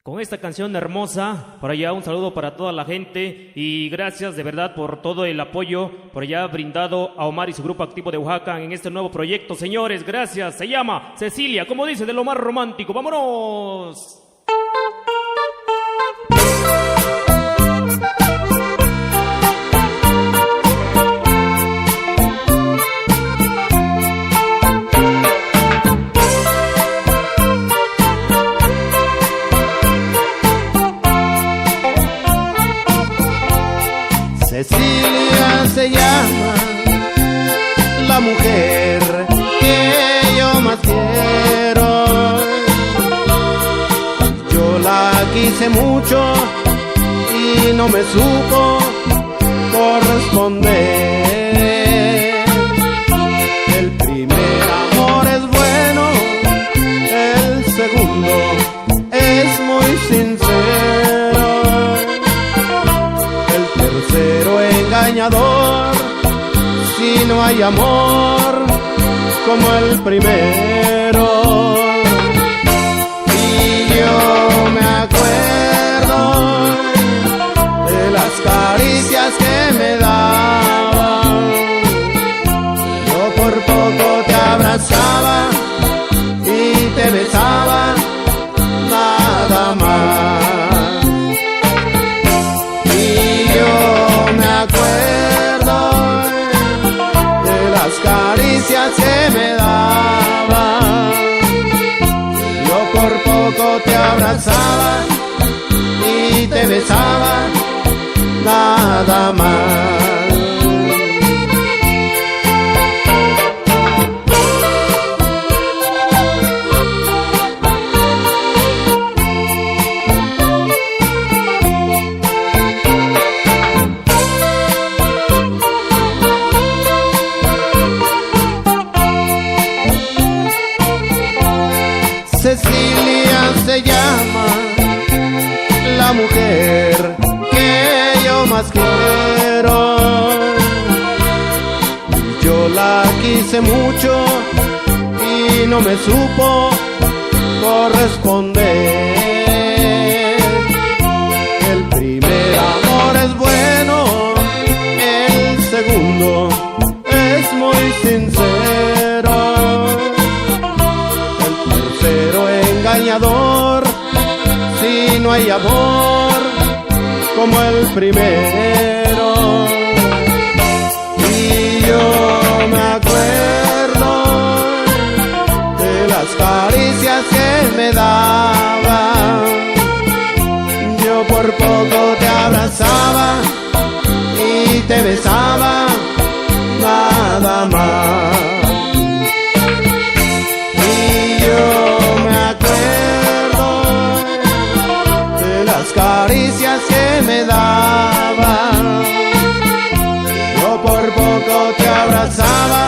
Con esta canción hermosa, por allá un saludo para toda la gente y gracias de verdad por todo el apoyo por allá brindado a Omar y su grupo activo de Oaxaca en este nuevo proyecto. Señores, gracias. Se llama Cecilia, como dice, de lo más romántico. ¡Vámonos! Cecilia se llama la mujer que yo más quiero. Yo la quise mucho y no me supo corresponder. El primer amor es bueno, el segundo es muy sincero, tercero engañador, si no hay amor como el primero. Y yo me acuerdo de las caricias que me daban. Yo por poco te abrazaba y te besaba, nada más. Caricias que me daban, yo por poco te abrazaba y te besaba, nada más. Cecilia se llama la mujer que yo más quiero. Yo la quise mucho y no me supo corresponder. El primer amor es bueno, el segundo es muy sincero, pero engañador, si no hay amor como el primero. Y yo me acuerdo de las caricias que me daban. Yo por poco te abrazaba y te besaba, nada más. Caricias que me daban, yo por poco te abrazaba